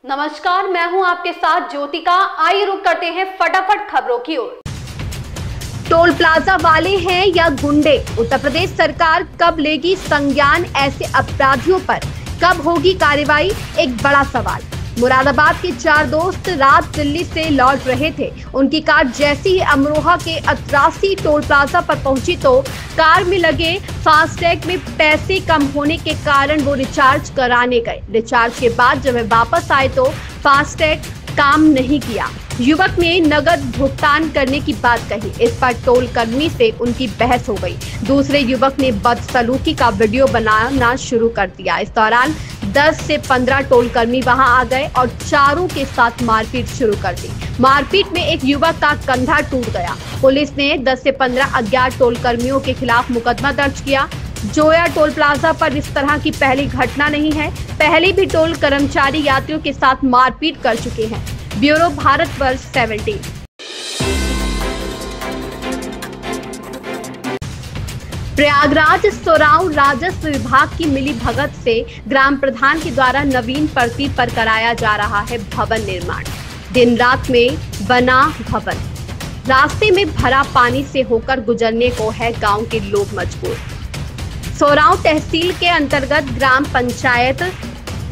नमस्कार, मैं हूं आपके साथ ज्योतिका। आइए रुक करते हैं फटाफट खबरों की ओर। टोल प्लाजा वाले हैं या गुंडे? उत्तर प्रदेश सरकार कब लेगी संज्ञान ऐसे अपराधियों पर? कब होगी कार्रवाई? एक बड़ा सवाल। मुरादाबाद के 4 दोस्त रात दिल्ली से लौट रहे थे। उनकी कार जैसे ही अमरोहा के अतरासी टोल प्लाजा पर पहुंची तो कार में लगे फास्टैग में पैसे कम होने के कारण वो रिचार्ज कराने गए। रिचार्ज के बाद जब वे वापस आए तो फास्टैग काम नहीं किया। युवक ने नगद भुगतान करने की बात कही। इस पर टोल कर्मी से उनकी बहस हो गई। दूसरे युवक ने बदसलूकी का वीडियो बनाना शुरू कर दिया। इस दौरान 10 से 15 टोल कर्मी वहां आ गए और चारों के साथ मारपीट शुरू कर दी। मारपीट में एक युवक का कंधा टूट गया। पुलिस ने 10 से 15 अज्ञात टोल कर्मियों के खिलाफ मुकदमा दर्ज किया। जोया टोल प्लाजा पर इस तरह की पहली घटना नहीं है। पहले भी टोल कर्मचारी यात्रियों के साथ मारपीट कर चुके हैं। ब्यूरो भारतवर्ष 17। प्रयागराज सोराव राजस्व विभाग की मिली भगत से ग्राम प्रधान के द्वारा नवीन पड़ती पर कराया जा रहा है भवन निर्माण। दिन रात में बना भवन, रास्ते में भरा पानी से होकर गुजरने को है गांव के लोग मजबूर। सोराव तहसील के अंतर्गत ग्राम पंचायत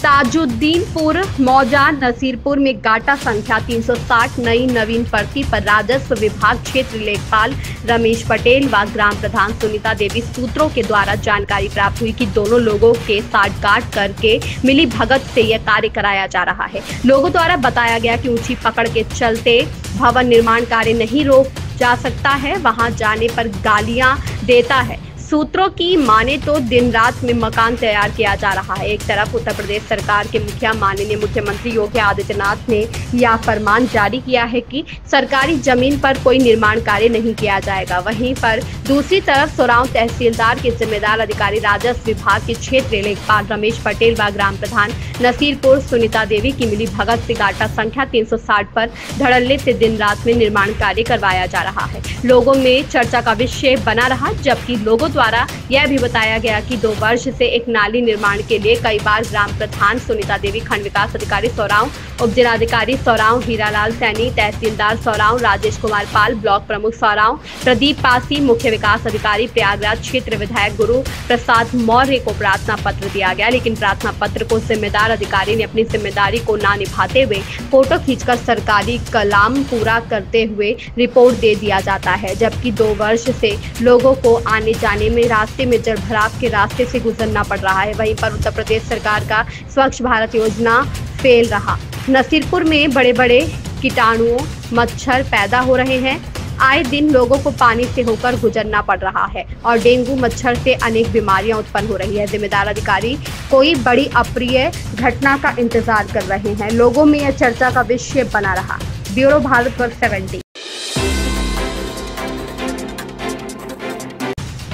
ताजुद्दीनपुर मौजा नसीरपुर में गाटा संख्या 360 नई नवीन पड़ती पर राजस्व विभाग क्षेत्र लेखपाल रमेश पटेल व ग्राम प्रधान सुनीता देवी सूत्रों के द्वारा जानकारी प्राप्त हुई कि दोनों लोगों के साठगांठ करके मिली भगत से यह कार्य कराया जा रहा है। लोगों द्वारा बताया गया कि ऊंची पकड़ के चलते भवन निर्माण कार्य नहीं रोक जा सकता है। वहां जाने पर गालियां देता है। सूत्रों की माने तो दिन रात में मकान तैयार किया जा रहा है। एक तरफ उत्तर प्रदेश सरकार के मुखिया माननीय मुख्यमंत्री योगी आदित्यनाथ ने यह फरमान जारी किया है कि सरकारी जमीन पर कोई निर्माण कार्य नहीं किया जाएगा। वहीं पर दूसरी तरफ सोराव तहसीलदार के जिम्मेदार अधिकारी राजस्व विभाग के क्षेत्रीय लेखपाल रमेश पटेल व ग्राम प्रधान नसीरपुर सुनीता देवी की मिली भगत से गाटा संख्या 360 पर धड़ल्ले से दिन रात में निर्माण कार्य करवाया जा रहा है। लोगों में चर्चा का विषय बना रहा, जबकि लोगों द्वारा यह भी बताया गया कि 2 वर्ष से एक नाली निर्माण के लिए कई बार ग्राम प्रधान सुनीता देवी, खंड विकास अधिकारी सोराव, उप जिलाधिकारी सोराव हीरालाल सैनी, तहसीलदार सोराव राजेश कुमार पाल, ब्लॉक प्रमुख सोराव प्रदीप पासी, मुख्य विकास अधिकारी प्रयागराज क्षेत्र विधायक गुरु प्रसाद मौर्य को प्रार्थना पत्र दिया गया। लेकिन प्रार्थना पत्र को जिम्मेदार अधिकारी ने अपनी जिम्मेदारी को ना निभाते हुए फोटो खींचकर सरकारी कलाम पूरा करते हुए रिपोर्ट दे दिया जाता है। जबकि 2 वर्ष से लोगों को आने जाने में रास्ते में जलभराव के रास्ते से गुजरना पड़ रहा है। वहीं पर उत्तर प्रदेश सरकार का स्वच्छ भारत योजना फेल रहा। नसीरपुर में बड़े बड़े कीटाणुओं मच्छर पैदा हो रहे हैं। आए दिन लोगों को पानी से होकर गुजरना पड़ रहा है और डेंगू मच्छर से अनेक बीमारियां उत्पन्न हो रही है। जिम्मेदार अधिकारी कोई बड़ी अप्रिय घटना का इंतजार कर रहे हैं। लोगों में यह चर्चा का विषय बना रहा। Bureau Bharatvarsh 17।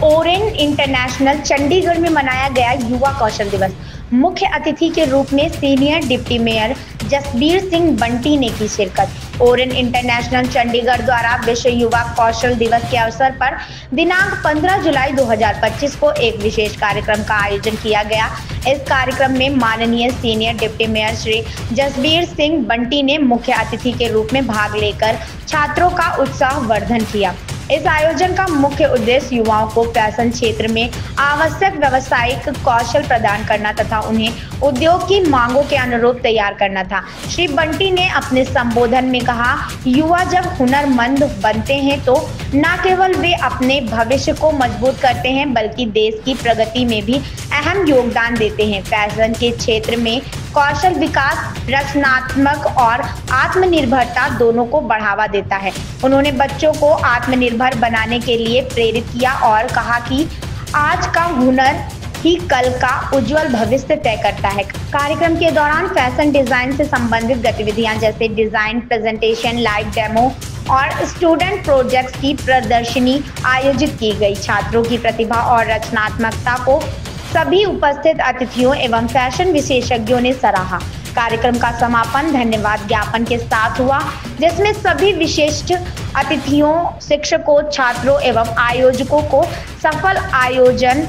Oren international Chandigarh में मनाया गया युवा कौशल दिवस। मुख्य अतिथि के रूप में senior deputy mayor Jasbir Singh Bunty ने की शिरकत। ओरेन इंटरनेशनल चंडीगढ़ द्वारा विश्व युवा कौशल दिवस के अवसर पर दिनांक 15 जुलाई 2025 को एक विशेष कार्यक्रम का आयोजन किया गया। इस कार्यक्रम में माननीय senior deputy mayor Shri Jasbir Singh Bunty ने मुख्य अतिथि के रूप में भाग लेकर छात्रों का उत्साह वर्धन किया। इस आयोजन का मुख्य उद्देश्य युवाओं को फैशन क्षेत्र में आवश्यक व्यावसायिक कौशल प्रदान करना तथा उन्हें उद्योग की मांगों के अनुरूप तैयार करना था। श्री बंटी ने अपने संबोधन में कहा, युवा जब हुनरमंद बनते हैं तो न केवल वे अपने भविष्य को मजबूत करते हैं बल्कि देश की प्रगति में भी अहम योगदान देते हैं। फैशन के क्षेत्र में कौशल विकास रचनात्मक और आत्मनिर्भरता दोनों को बढ़ावा देता है। उन्होंने बच्चों को आत्मनिर्भर बनाने के लिए प्रेरित किया और कहा कि आज का हुनर ही कल का उज्जवल भविष्य तय करता है। कार्यक्रम के दौरान फैशन डिजाइन से संबंधित गतिविधियां जैसे डिजाइन प्रेजेंटेशन, लाइव डेमो और स्टूडेंट प्रोजेक्ट्स की प्रदर्शनी आयोजित की गई। छात्रों की प्रतिभा और रचनात्मकता को सभी उपस्थित अतिथियों एवं फैशन विशेषज्ञों ने सराहा। कार्यक्रम का समापन धन्यवाद ज्ञापन के साथ हुआ, जिसमें सभी विशिष्ट अतिथियों, शिक्षकों, छात्रों एवं आयोजकों को सफल आयोजन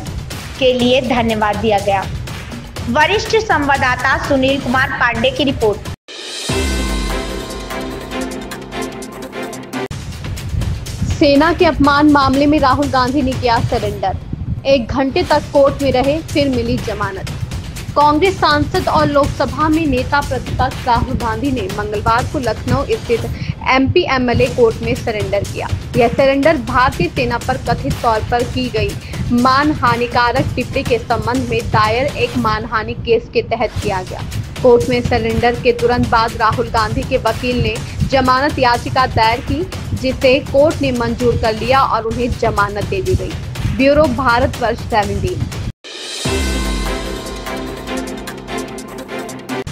के लिए धन्यवाद दिया गया। वरिष्ठ संवाददाता सुनील कुमार पांडे की रिपोर्ट। सेना के अपमान मामले में राहुल गांधी ने किया सरेंडर। 1 घंटे तक कोर्ट में रहे, फिर मिली जमानत। कांग्रेस सांसद और लोकसभा में नेता प्रतिपक्ष राहुल गांधी ने मंगलवार को लखनऊ स्थित एमपी एमएलए कोर्ट में सरेंडर किया। यह सरेंडर भारतीय सेना पर कथित तौर पर की गई मानहानिकारक टिप्पणी के संबंध में दायर एक मानहानि केस के तहत किया गया। कोर्ट में सरेंडर के तुरंत बाद राहुल गांधी के वकील ने जमानत याचिका दायर की, जिसे कोर्ट ने मंजूर कर लिया और उन्हें जमानत दे दी गई। ब्यूरो भारतवर्ष 17।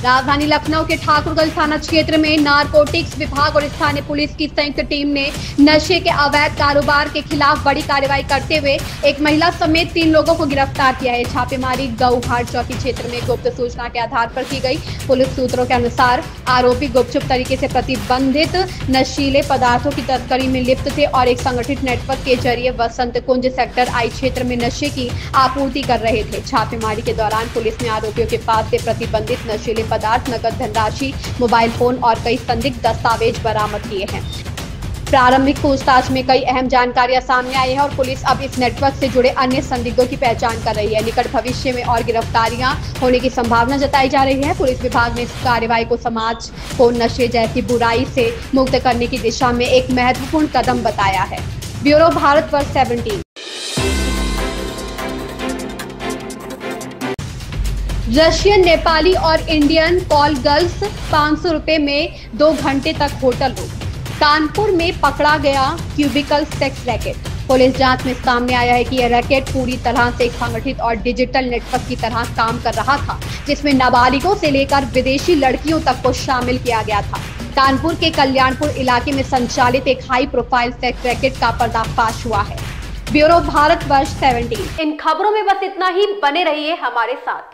राजधानी लखनऊ के ठाकुरगंज थाना क्षेत्र में नारकोटिक्स विभाग और स्थानीय पुलिस की संयुक्त टीम ने नशे के अवैध कारोबार के खिलाफ बड़ी कार्रवाई करते हुए एक महिला समेत 3 लोगों को गिरफ्तार किया है। छापेमारी गौघाट चौकी क्षेत्र में गुप्त सूचना के आधार पर की गई। पुलिस सूत्रों के अनुसार आरोपी गुपचुप तरीके से प्रतिबंधित नशीले पदार्थों की तस्करी में लिप्त थे और एक संगठित नेटवर्क के जरिए वसंत कुंज सेक्टर आई क्षेत्र में नशे की आपूर्ति कर रहे थे। छापेमारी के दौरान पुलिस ने आरोपियों के पास से प्रतिबंधित नशीले पदार्थ, नकद धनराशि, मोबाइल फोन और कई संदिग्ध दस्तावेज बरामद किए हैं। प्रारंभिक पूछताछ में कई अहम जानकारियां सामने आई हैं और पुलिस अब इस नेटवर्क से जुड़े अन्य संदिग्धों की पहचान कर रही है। निकट भविष्य में और गिरफ्तारियां होने की संभावना जताई जा रही है। पुलिस विभाग ने इस कार्रवाई को समाज को नशे जैसी बुराई से मुक्त करने की दिशा में एक महत्वपूर्ण कदम बताया है। ब्यूरो भारतवर्ष 17। रशियन, नेपाली और इंडियन कॉल गर्ल्स 500 रुपए में 2 घंटे तक होटल रूम। कानपुर में पकड़ा गया क्यूबिकल सेक्स रैकेट। पुलिस जांच में सामने आया है कि यह रैकेट पूरी तरह से एक संगठित और डिजिटल नेटवर्क की तरह काम कर रहा था, जिसमें नाबालिगों से लेकर विदेशी लड़कियों तक को शामिल किया गया था। कानपुर के कल्याणपुर इलाके में संचालित एक हाई प्रोफाइल सेक्स रैकेट का पर्दाफाश हुआ है। ब्यूरो भारतवर्ष 17। इन खबरों में बस इतना ही। बने रहिए हमारे साथ।